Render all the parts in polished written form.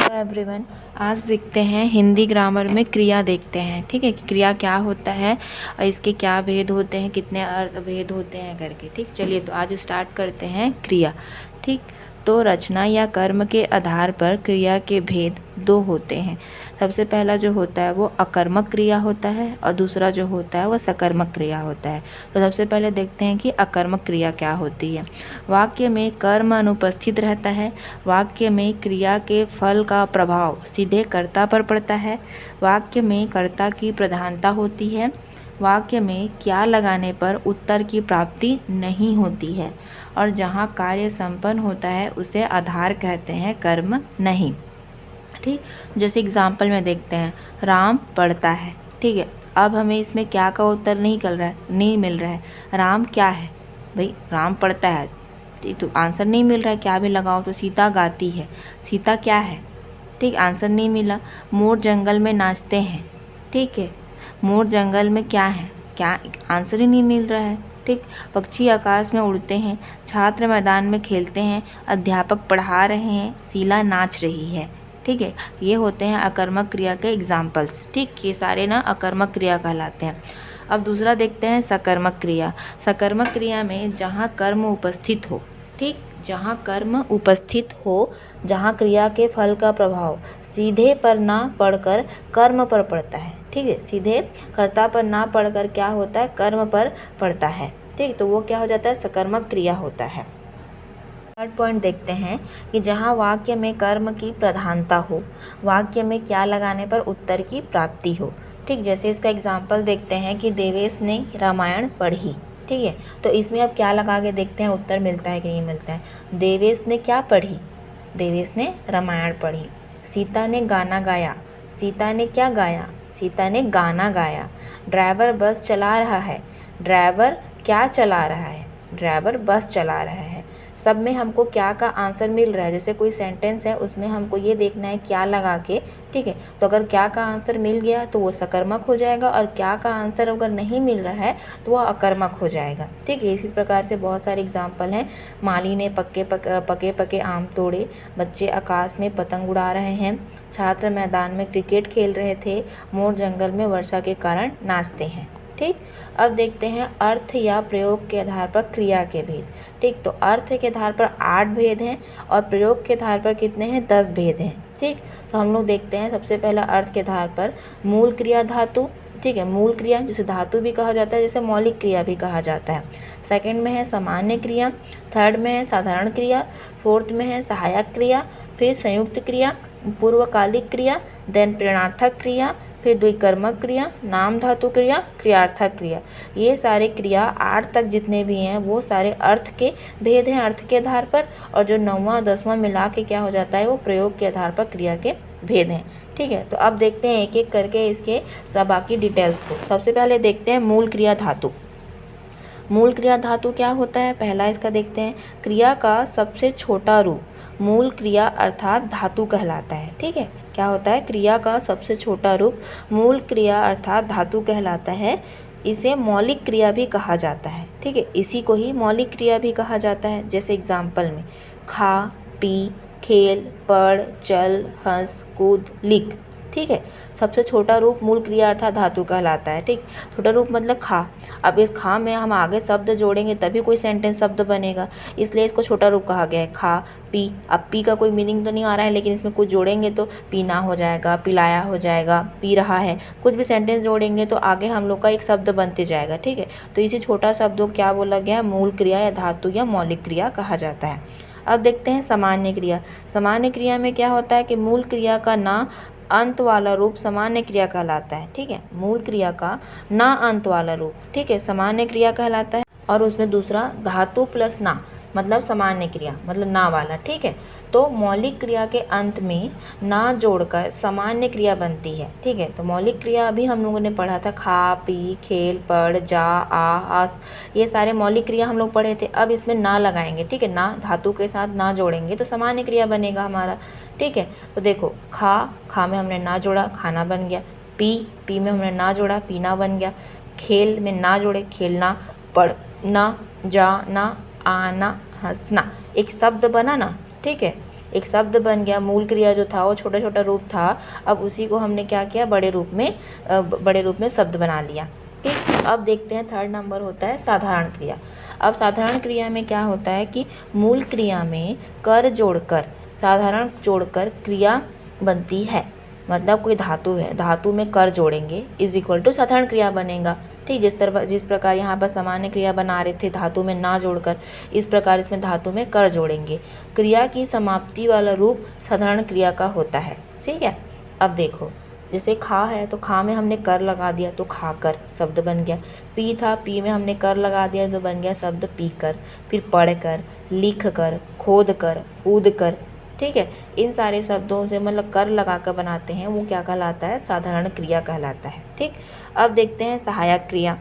Everyone, आज देखते हैं हिंदी ग्रामर में क्रिया देखते हैं। ठीक है कि क्रिया क्या होता है और इसके क्या भेद होते हैं, कितने अर्थ भेद होते हैं करके। ठीक, चलिए तो आज स्टार्ट करते हैं क्रिया। ठीक, तो रचना या कर्म के आधार पर क्रिया के भेद दो होते हैं। सबसे पहला जो होता है वो अकर्मक क्रिया होता है और दूसरा जो होता है वो सकर्मक क्रिया होता है। तो सबसे पहले देखते हैं कि अकर्मक क्रिया क्या होती है। वाक्य में कर्म अनुपस्थित रहता है। वाक्य में क्रिया के फल का प्रभाव सीधे कर्ता पर पड़ता है। वाक्य में कर्ता की प्रधानता होती है। वाक्य में क्या लगाने पर उत्तर की प्राप्ति नहीं होती है और जहाँ कार्य संपन्न होता है उसे आधार कहते हैं, कर्म नहीं। ठीक, जैसे एग्जाम्पल में देखते हैं, राम पढ़ता है। ठीक है, अब हमें इसमें क्या का उत्तर नहीं मिल रहा है। राम क्या है भाई, राम पढ़ता है तो आंसर नहीं मिल रहा है, क्या भी लगाओ। तो सीता गाती है, सीता क्या है। ठीक, आंसर नहीं मिला। मोर जंगल में नाचते हैं। ठीक है, मोर जंगल में क्या है, क्या आंसर ही नहीं मिल रहा है। ठीक, पक्षी आकाश में उड़ते हैं। छात्र मैदान में खेलते हैं। अध्यापक पढ़ा रहे हैं। शीला नाच रही है। ठीक है, ये होते हैं अकर्मक क्रिया के एग्जाम्पल्स। ठीक, ये सारे ना अकर्मक क्रिया कहलाते हैं। अब दूसरा देखते हैं सकर्मक क्रिया। सकर्मक क्रिया में जहाँ कर्म उपस्थित हो, ठीक, जहाँ कर्म उपस्थित हो, जहाँ क्रिया के फल का प्रभाव सीधे पर ना पड़कर कर्म पर पड़ता है। ठीक है, सीधे कर्ता पर ना पड़कर क्या होता है, कर्म पर पड़ता है। ठीक, तो वो क्या हो जाता है, सकर्मक क्रिया होता है। थर्ड पॉइंट देखते हैं कि जहाँ वाक्य में कर्म की प्रधानता हो, वाक्य में क्या लगाने पर उत्तर की प्राप्ति हो। ठीक, जैसे इसका एग्जाम्पल देखते हैं कि देवेश ने रामायण पढ़ी। ठीक है, तो इसमें अब क्या लगा के देखते हैं उत्तर मिलता है कि नहीं मिलता है। देवेश ने क्या पढ़ी, देवेश ने रामायण पढ़ी। सीता ने गाना गाया, सीता ने क्या गाया, सीता ने गाना गाया। ड्राइवर बस चला रहा है, ड्राइवर क्या चला रहा है, ड्राइवर बस चला रहा है। सब में हमको क्या का आंसर मिल रहा है। जैसे कोई सेंटेंस है उसमें हमको ये देखना है क्या लगा के। ठीक है, तो अगर क्या का आंसर मिल गया तो वो सकर्मक हो जाएगा और क्या का आंसर अगर नहीं मिल रहा है तो वह अकर्मक हो जाएगा। ठीक है, इसी प्रकार से बहुत सारे एग्जाम्पल हैं। माली ने पके पके आम तोड़े। बच्चे आकाश में पतंग उड़ा रहे हैं। छात्र मैदान में क्रिकेट खेल रहे थे। मोर जंगल में वर्षा के कारण नाचते हैं। ठीक, अब देखते हैं अर्थ या प्रयोग के आधार पर क्रिया के भेद। ठीक, तो अर्थ के आधार पर 8 भेद हैं और प्रयोग के आधार पर कितने हैं, 10 भेद हैं। ठीक, तो हम लोग देखते हैं सबसे पहला अर्थ के आधार पर मूल क्रिया धातु। ठीक है, मूल क्रिया जिसे धातु भी कहा जाता है, जैसे मौलिक क्रिया भी कहा जाता है। सेकंड में है सामान्य क्रिया। थर्ड में है साधारण क्रिया। फोर्थ में है सहायक क्रिया। फिर संयुक्त क्रिया, पूर्वकालिक क्रिया, देन प्रेरणार्थक क्रिया, फिर द्विकर्मक क्रिया, नाम धातु क्रिया, क्रियार्थक क्रिया। ये सारे क्रिया 8 तक जितने भी हैं वो सारे अर्थ के भेद हैं, अर्थ के आधार पर। और जो 9वां 10वां मिला के क्या हो जाता है, वो प्रयोग के आधार पर क्रिया के भेद हैं। ठीक है, तो अब देखते हैं एक एक करके इसके सब बाकी डिटेल्स को। सबसे पहले देखते हैं मूल क्रिया धातु। मूल क्रिया धातु क्या होता है, पहला इसका देखते हैं। क्रिया का सबसे छोटा रूप मूल क्रिया अर्थात धातु कहलाता है। ठीक है, क्या होता है, क्रिया का सबसे छोटा रूप मूल क्रिया अर्थात धातु कहलाता है। इसे मौलिक क्रिया भी कहा जाता है। ठीक है, इसी को ही मौलिक क्रिया भी कहा जाता है। जैसे एग्जाम्पल में खा, पी, खेल, पढ़, चल, हंस, कूद, लिख। ठीक है, सबसे छोटा रूप मूल क्रिया अर्थात धातु कहलाता है। ठीक, छोटा रूप मतलब खा। अब इस खा में हम आगे शब्द जोड़ेंगे तभी कोई सेंटेंस शब्द बनेगा, इसलिए इसको छोटा रूप कहा गया है। खा, पी। अब पी का कोई मीनिंग तो नहीं आ रहा है, लेकिन इसमें कुछ जोड़ेंगे तो पीना हो जाएगा, पिलाया हो जाएगा, पी रहा है। कुछ भी सेंटेंस जोड़ेंगे तो आगे हम लोग का एक शब्द बनते जाएगा। ठीक है, तो इसी छोटा शब्द को क्या बोला गया, मूल क्रिया या धातु या मौलिक क्रिया कहा जाता है। अब देखते हैं सामान्य क्रिया। सामान्य क्रिया में क्या होता है कि मूल क्रिया का ना अंत वाला रूप सामान्य क्रिया कहलाता है। ठीक है, मूल क्रिया का ना अंत वाला रूप, ठीक है, सामान्य क्रिया कहलाता है। और उसमें दूसरा धातु प्लस ना मतलब सामान्य क्रिया मतलब ना वाला। ठीक है, तो मौलिक क्रिया के अंत में ना जोड़कर सामान्य क्रिया बनती है। ठीक है, तो मौलिक क्रिया अभी हम लोगों ने पढ़ा था, खा, पी, खेल, पढ़, जा, आ, आस, ये सारे मौलिक क्रिया हम लोग पढ़े थे। अब इसमें ना लगाएंगे। ठीक है, ना धातु के साथ ना जोड़ेंगे तो सामान्य क्रिया बनेगा हमारा। ठीक है, तो देखो खा में हमने ना जोड़ा, खाना बन गया। पी में हमने ना जोड़ा, पीना बन गया। खेल में ना जोड़े, खेलना। पढ़ना, जाना, आना, हंसना, एक शब्द बना ना। ठीक है, एक शब्द बन गया। मूल क्रिया जो था वो छोटा छोटा रूप था, अब उसी को हमने क्या किया, बड़े रूप में शब्द बना लिया। ठीक, अब देखते हैं थर्ड नंबर होता है साधारण क्रिया। अब साधारण क्रिया में क्या होता है कि मूल क्रिया में कर जोड़कर साधारण जोड़कर क्रिया बनती है। मतलब कोई धातु है, धातु में कर जोड़ेंगे इज इक्वल टू साधारण क्रिया बनेगा। ठीक, जिस प्रकार यहाँ पर सामान्य क्रिया बना रहे थे धातु में ना जोड़कर, इस प्रकार इसमें धातु में कर जोड़ेंगे। क्रिया की समाप्ति वाला रूप साधारण क्रिया का होता है। ठीक है, अब देखो जैसे खा है तो खा में हमने कर लगा दिया तो खाकर शब्द बन गया। पी था, पी में हमने कर लगा दिया तो बन गया शब्द पीकर। फिर पढ़कर, लिख कर, खोद कर, कूद कर। ठीक है, इन सारे शब्दों से मतलब कर लगा कर बनाते हैं, वो क्या कहलाता है, साधारण क्रिया कहलाता है। ठीक, अब देखते हैं सहायक क्रिया।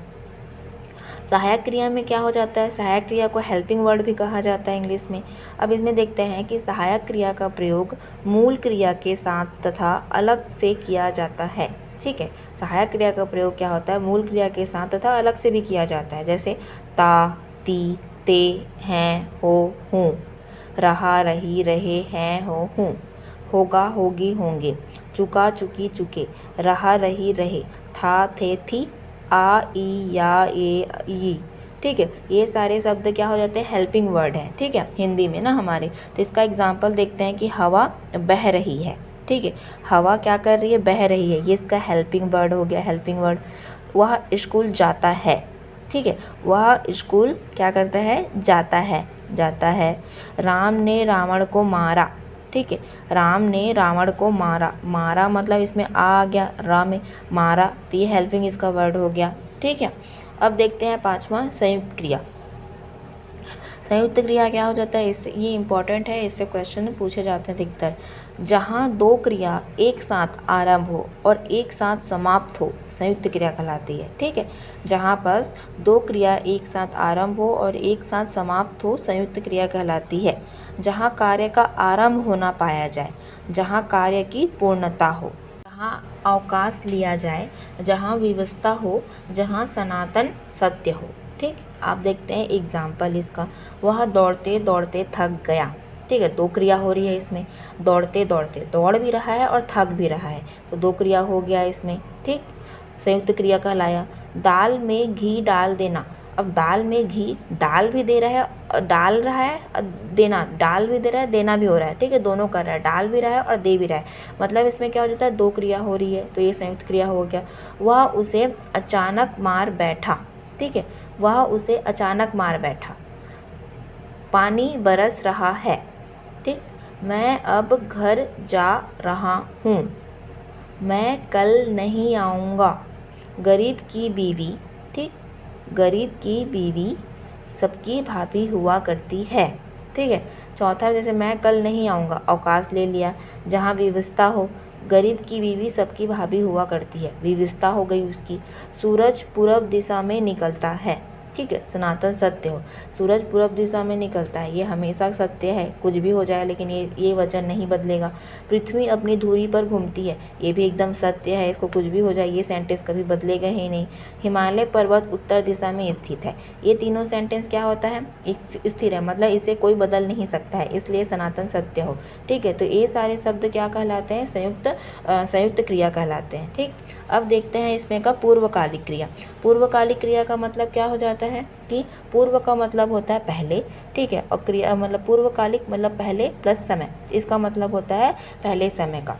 सहायक क्रिया में क्या हो जाता है, सहायक क्रिया को हेल्पिंग वर्ड भी कहा जाता है इंग्लिश में। अब इसमें देखते हैं कि सहायक क्रिया का प्रयोग मूल क्रिया के साथ तथा अलग से किया जाता है। ठीक है, सहायक क्रिया का प्रयोग क्या होता है, मूल क्रिया के साथ तथा अलग से भी किया जाता है। जैसे ता, ती, ते, हैं, हो, हूँ, रहा, रही, रहे, हैं, हो, हूँ, होगा, होगी, होंगे, चुका, चुकी, चुके, रहा, रही, रहे, था, थे, थी, आ, ई, या, ए, ई। ठीक है, ये सारे शब्द क्या हो जाते हैं, हेल्पिंग वर्ड हैं। ठीक है, हिंदी में ना हमारे। तो इसका एग्जाम्पल देखते हैं कि हवा बह रही है। ठीक है, हवा क्या कर रही है, बह रही है, ये इसका हेल्पिंग वर्ड हो गया, हेल्पिंग वर्ड। वह स्कूल जाता है। ठीक है, वह स्कूल क्या करता है, जाता है, जाता है। राम ने रावण को मारा। ठीक है, राम ने रावण को मारा, मारा मतलब इसमें आ गया, रा में मारा, तो ये हेल्पिंग इसका वर्ड हो गया। ठीक है, अब देखते हैं पांचवा संयुक्त क्रिया। संयुक्त क्रिया क्या हो जाता है, इससे ये इंपॉर्टेंट है, इससे क्वेश्चन पूछे जाते हैं अधिकतर। जहाँ दो क्रिया एक साथ आरंभ हो और एक साथ समाप्त हो, संयुक्त क्रिया कहलाती है। ठीक है, जहाँ पर दो क्रिया एक साथ आरंभ हो और एक साथ समाप्त हो, संयुक्त क्रिया कहलाती है। जहाँ कार्य का आरंभ होना पाया जाए, जहाँ कार्य की पूर्णता हो, जहाँ अवकाश लिया जाए, जहाँ विवशता हो, जहाँ सनातन सत्य हो। ठीक, आप देखते हैं एग्जाम्पल इसका। वह दौड़ते दौड़ते थक गया। ठीक है, दो क्रिया हो रही है इसमें, दौड़ते दौड़ते, दौड़ भी रहा है और थक भी रहा है, तो दो क्रिया हो गया इसमें। ठीक, संयुक्त क्रिया कहलाया। दाल में घी डाल देना। अब दाल में घी डाल भी दे रहा है, डाल रहा है, देना, डाल भी दे रहा है, देना भी हो रहा है। ठीक है, दोनों कर रहा है, डाल भी रहा है और दे भी रहा है। मतलब इसमें क्या हो जाता है, दो क्रिया हो रही है, तो ये संयुक्त क्रिया हो गया। वह उसे अचानक मार बैठा। ठीक है, वह उसे अचानक मार बैठा। पानी बरस रहा है। ठीक, मैं अब घर जा रहा हूँ। मैं कल नहीं आऊँगा। गरीब की बीवी। ठीक, गरीब की बीवी सबकी भाभी हुआ करती है। ठीक है, चौथा जैसे मैं कल नहीं आऊँगा, अवकाश ले लिया। जहाँ विवशता हो, गरीब की बीवी सबकी भाभी हुआ करती है, विवशता हो गई उसकी। सूरज पूरब दिशा में निकलता है। ठीक है, सनातन सत्य हो, सूरज पूरब दिशा में निकलता है, ये हमेशा सत्य है, कुछ भी हो जाए लेकिन ये वचन नहीं बदलेगा। पृथ्वी अपनी धुरी पर घूमती है, ये भी एकदम सत्य है, इसको कुछ भी हो जाए ये सेंटेंस कभी बदलेगा ही नहीं। हिमालय पर्वत उत्तर दिशा में स्थित है, ये तीनों सेंटेंस क्या होता है, स्थिर है, मतलब इसे कोई बदल नहीं सकता है, इसलिए सनातन सत्य हो। ठीक है, तो ये सारे शब्द क्या कहलाते हैं, संयुक्त क्रिया कहलाते हैं। ठीक, अब देखते हैं इसमें का पूर्वकालिक क्रिया। पूर्वकालिक क्रिया का मतलब क्या हो जाता है कि पूर्व का मतलब होता है पहले। ठीक है, और क्रिया मतलब पूर्वकालिक मतलब पहले प्लस समय, इसका मतलब होता है पहले समय का।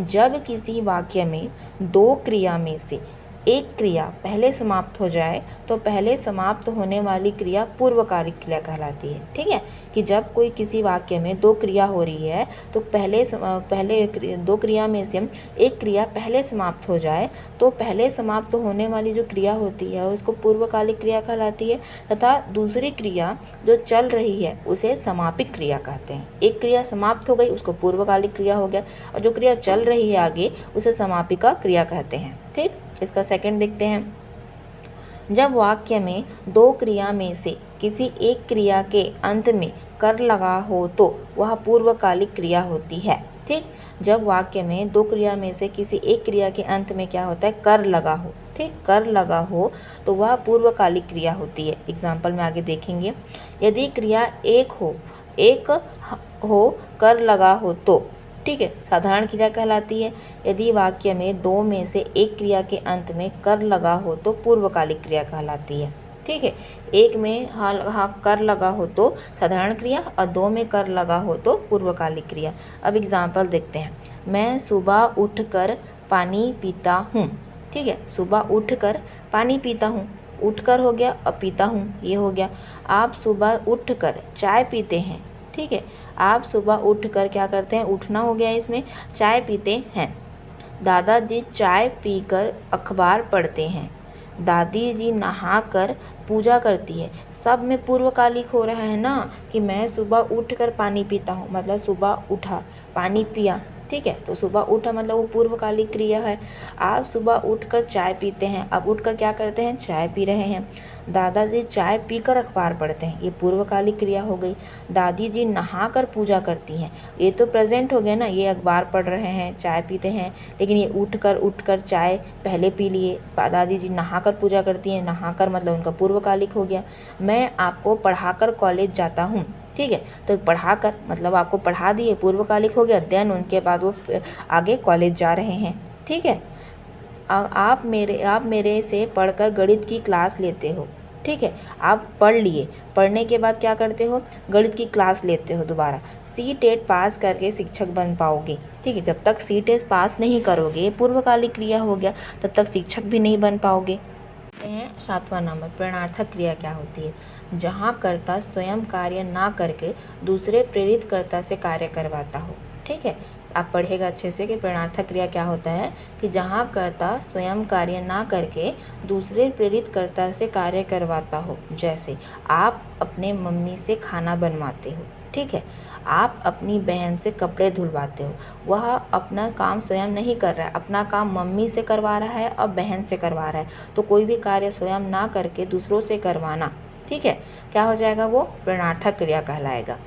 जब किसी वाक्य में दो क्रिया में से एक क्रिया पहले समाप्त हो जाए तो पहले समाप्त होने वाली क्रिया पूर्वकालिक क्रिया कहलाती है। ठीक है, कि जब कोई किसी वाक्य में दो क्रिया हो रही है तो पहले दो क्रिया में से एक क्रिया पहले समाप्त हो जाए तो पहले समाप्त होने वाली जो क्रिया होती है उसको पूर्वकालिक क्रिया कहलाती है, तथा दूसरी क्रिया जो चल रही है उसे समापिक क्रिया कहते हैं। एक क्रिया समाप्त हो गई उसको पूर्वकालिक क्रिया हो गया, और जो क्रिया चल रही है आगे उसे समापिका क्रिया कहते हैं। ठीक, इसका सेकंड देखते हैं। जब वाक्य में दो क्रिया में से किसी एक क्रिया के अंत में कर लगा हो तो वह पूर्वकालिक क्रिया होती है। ठीक, जब वाक्य में दो क्रिया में से किसी एक क्रिया के अंत में क्या होता है, कर लगा हो। ठीक, कर लगा हो तो वह पूर्वकालिक क्रिया होती है। एग्जाम्पल में आगे देखेंगे। यदि क्रिया एक हो, कर लगा हो तो, ठीक है, साधारण क्रिया कहलाती है। यदि वाक्य में दो में से एक क्रिया के अंत में कर लगा हो तो पूर्वकालिक क्रिया कहलाती है, ठीक है। एक में हाँ कर लगा हो तो साधारण क्रिया और दो में कर लगा हो तो पूर्वकालिक क्रिया। अब एग्जाम्पल देखते हैं। मैं सुबह उठकर पानी पीता हूँ, ठीक है, सुबह उठकर पानी पीता हूँ, उठकर हो गया और पीता हूँ ये हो गया। आप सुबह उठकर चाय पीते हैं, ठीक है, आप सुबह उठकर क्या करते हैं, उठना हो गया इसमें, चाय पीते हैं। दादाजी चाय पीकर अखबार पढ़ते हैं, दादी जी नहाकर पूजा करती है। सब में पूर्वकालिक हो रहा है ना, कि मैं सुबह उठकर पानी पीता हूँ मतलब सुबह उठा पानी पिया, ठीक है, तो सुबह उठा मतलब वो पूर्वकालिक क्रिया है। आप सुबह उठकर चाय पीते हैं, अब उठकर क्या करते हैं, चाय पी रहे हैं। दादाजी चाय पीकर अखबार पढ़ते हैं, ये पूर्वकालिक क्रिया हो गई। दादी जी नहाकर पूजा करती हैं, ये तो प्रेजेंट हो गया ना, ये अखबार पढ़ रहे हैं, चाय पीते हैं, लेकिन ये उठकर चाय पहले पी लिए। दादी जी नहाकर पूजा करती हैं, नहाकर मतलब उनका पूर्वकालिक हो गया। मैं आपको पढ़ाकर कॉलेज जाता हूँ, ठीक है, तो पढ़ाकर मतलब आपको पढ़ा दिए, पूर्वकालिक हो गया। देन उनके बाद वो आगे कॉलेज जा रहे हैं, ठीक है। आप मेरे से पढ़कर गणित की क्लास लेते हो, ठीक है, आप पढ़ लिए, पढ़ने के बाद क्या करते हो, गणित की क्लास लेते हो दोबारा। सी-टेट पास करके शिक्षक बन पाओगे, ठीक है, जब तक सी-टेट पास नहीं करोगे, पूर्वकालिक क्रिया हो गया, तब तक शिक्षक भी नहीं बन पाओगे। हैं 7वां नंबर, प्रेरणार्थक क्रिया क्या होती है, जहाँ कर्ता स्वयं कार्य ना करके दूसरे प्रेरित कर्ता से कार्य करवाता हो, ठीक है। आप पढ़ेगा अच्छे से कि प्रेरणार्थक क्रिया क्या होता है, कि जहाँ कर्ता स्वयं कार्य ना करके दूसरे प्रेरित कर्ता से कार्य करवाता हो। जैसे आप अपने मम्मी से खाना बनवाते हो, ठीक है, आप अपनी बहन से कपड़े धुलवाते हो। वह अपना काम स्वयं नहीं कर रहा है, अपना काम मम्मी से करवा रहा है और बहन से करवा रहा है। तो कोई भी कार्य स्वयं ना करके दूसरों से करवाना, ठीक है, क्या हो जाएगा, वो प्रेरणार्थक क्रिया कहलाएगा।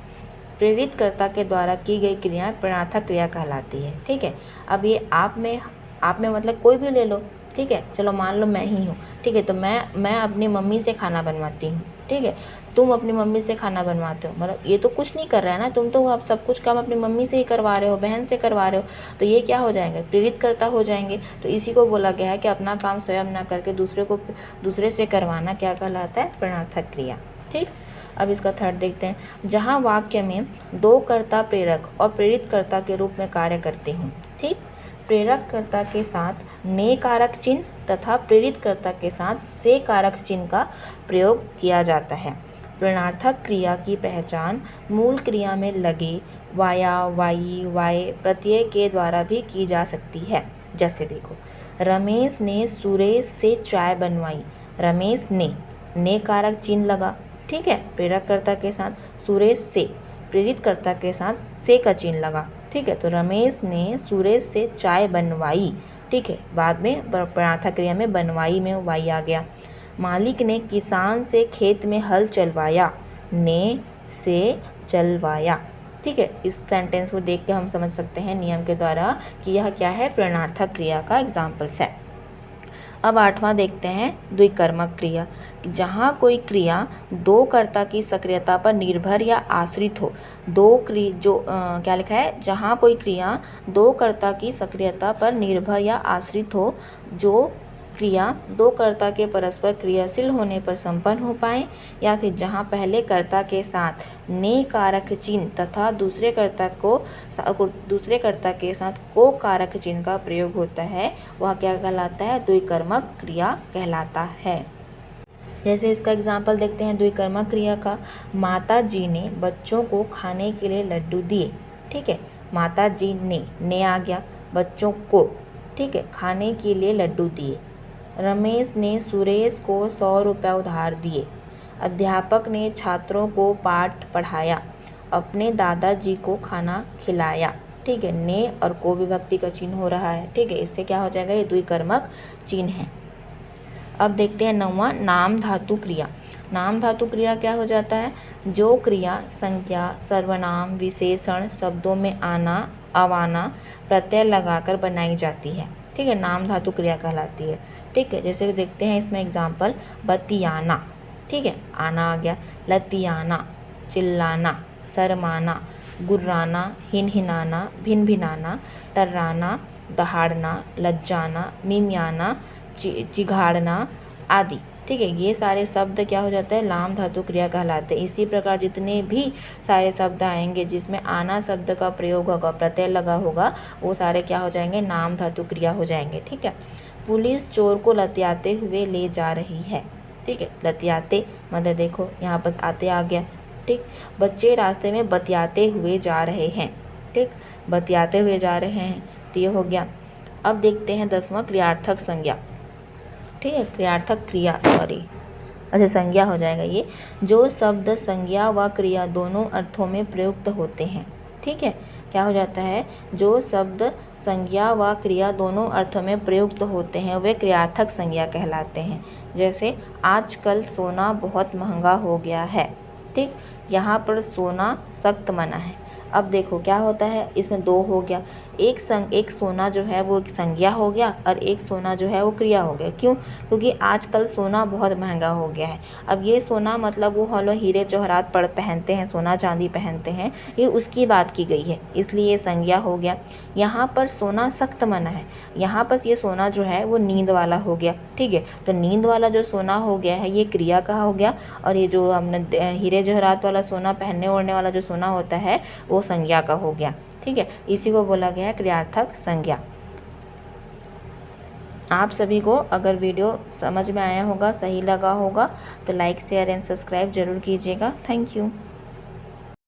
प्रेरित कर्ता के द्वारा की गई क्रिया प्रेरणार्थक क्रिया कहलाती है, ठीक है। अब ये आप में मतलब कोई भी ले लो, ठीक है, चलो मान लो मैं ही हूँ, ठीक है, तो मैं अपनी मम्मी से खाना बनवाती हूँ, ठीक है, तुम अपनी मम्मी से खाना बनवाते हो, मतलब ये तो कुछ नहीं कर रहा है ना, तुम तो अब सब कुछ काम अपनी मम्मी से ही करवा रहे हो, बहन से करवा रहे हो, तो ये क्या हो जाएंगे, प्रेरित कर्ता हो जाएंगे। तो इसी को बोला गया है कि अपना काम स्वयं ना करके दूसरे से करवाना क्या कहलाता है, प्रेरणार्थक क्रिया, ठीक। अब इसका थर्ड देखते हैं। जहाँ वाक्य में दो कर्ता प्रेरक और प्रेरित कर्ता के रूप में कार्य करते हैं, ठीक, प्रेरक कर्ता के साथ ने कारक चिन्ह तथा प्रेरित कर्ता के साथ से कारक चिन्ह का प्रयोग किया जाता है। प्रेरणार्थक क्रिया की पहचान मूल क्रिया में लगे वाया, वाई, वाय प्रत्यय के द्वारा भी की जा सकती है। जैसे देखो, रमेश ने सुरेश से चाय बनवाई, रमेश ने कारक चिन्ह लगा, ठीक है, प्रेरक कर्ता के साथ, सुरेश से प्रेरित कर्ता के साथ से का चिन्ह लगा, ठीक है, तो रमेश ने सुरेश से चाय बनवाई, ठीक है, बाद में प्रेरणार्थक क्रिया में बनवाई में वाई आ गया। मालिक ने किसान से खेत में हल चलवाया, ने से चलवाया, ठीक है। इस सेंटेंस को देख के हम समझ सकते हैं नियम के द्वारा कि यह क्या है, प्रेरणार्थक क्रिया का एग्जाम्पल्स है। अब 8वां देखते हैं, द्विकर्मक क्रिया, जहाँ कोई क्रिया दो कर्ता की सक्रियता पर निर्भर या आश्रित हो। क्या लिखा है, जहाँ कोई क्रिया दो कर्ता की सक्रियता पर निर्भर या आश्रित हो, जो क्रिया दो कर्ता के परस्पर क्रियाशील होने पर संपन्न हो पाए, या फिर जहाँ पहले कर्ता के साथ ने कारक चिन्ह तथा दूसरे कर्ता के साथ को कारक चिन्ह का प्रयोग होता है, वह क्या कहलाता है, द्विकर्मक क्रिया कहलाता है। जैसे इसका एग्जाम्पल देखते हैं द्विकर्मक क्रिया का। माता जी ने बच्चों को खाने के लिए लड्डू दिए, ठीक है, माता जी ने आ गया, बच्चों को, ठीक है, खाने के लिए लड्डू दिए। रमेश ने सुरेश को 100 रुपये उधार दिए। अध्यापक ने छात्रों को पाठ पढ़ाया, अपने दादाजी को खाना खिलाया, ठीक है, ने और को विभक्ति का चिन्ह हो रहा है, ठीक है, इससे क्या हो जाएगा, ये द्विकर्मक चिन्ह है। अब देखते हैं 9वां, नाम धातु क्रिया। नाम धातु क्रिया क्या हो जाता है, जो क्रिया संज्ञा, सर्वनाम, विशेषण शब्दों में आना, अवाना प्रत्यय लगाकर बनाई जाती है, ठीक है, नाम धातु क्रिया कहलाती है, ठीक है। जैसे देखते हैं इसमें एग्जाम्पल, बतियाना, ठीक है, आना आ गया, लतियाना, चिल्लाना, शर्माना, गुर्राना, हिनहिनाना, भिनभिनाना, टर्राना, दहाड़ना, लज्जाना, मिमियाना, चिघाड़ना आदि। ठीक है, ये सारे शब्द क्या हो जाता है, लाम धातु क्रिया कहलाते हैं। इसी प्रकार जितने भी सारे शब्द आएंगे जिसमें आना शब्द का प्रयोग होगा, प्रत्यय लगा होगा, वो सारे क्या हो जाएंगे, नाम धातु क्रिया हो जाएंगे। ठीक है, पुलिस चोर को लतियाते हुए ले जा रही है। ठीक है, लतियाते मतलब देखो यहाँ पर आते आ गया। ठीक, बच्चे रास्ते में बतियाते हुए जा रहे हैं। ठीक, बतियाते हुए जा रहे हैं, तो ये हो गया। अब देखते हैं 10वां क्रियार्थक संज्ञा। ठीक है, क्रियार्थक क्रिया अच्छा संज्ञा हो जाएगा ये, जो शब्द संज्ञा व क्रिया दोनों अर्थों में प्रयुक्त होते हैं। ठीक है, क्या हो जाता है, जो शब्द संज्ञा व क्रिया दोनों अर्थों में प्रयुक्त होते हैं वे क्रियार्थक संज्ञा कहलाते हैं। जैसे आजकल सोना बहुत महंगा हो गया है। ठीक, यहाँ पर सोना सख्त मना है। अब देखो क्या होता है, इसमें दो हो गया, एक सोना जो है वो एक संज्ञा हो गया और एक सोना जो है वो क्रिया हो गया। क्यों, क्योंकि आजकल सोना बहुत महंगा हो गया है। अब ये सोना मतलब वो हम लोग हीरे जवाहरात पहनते हैं, सोना चांदी पहनते हैं, ये उसकी बात की गई है, इसलिए ये संज्ञा हो गया। यहाँ पर सोना सख्त मना है, यहाँ पर ये सोना जो है वो नींद वाला हो गया। ठीक है, तो नींद वाला जो सोना हो गया है ये क्रिया का हो गया, और ये जो हमने हीरे जवाहरात वाला सोना पहनने ओढ़ने वाला जो सोना होता है वो संज्ञा का हो गया। ठीक है, इसी को बोला गया है क्रियार्थक संज्ञा। आप सभी को अगर वीडियो समझ में आया होगा, सही लगा होगा, तो लाइक शेयर एंड सब्सक्राइब जरूर कीजिएगा। Thank you.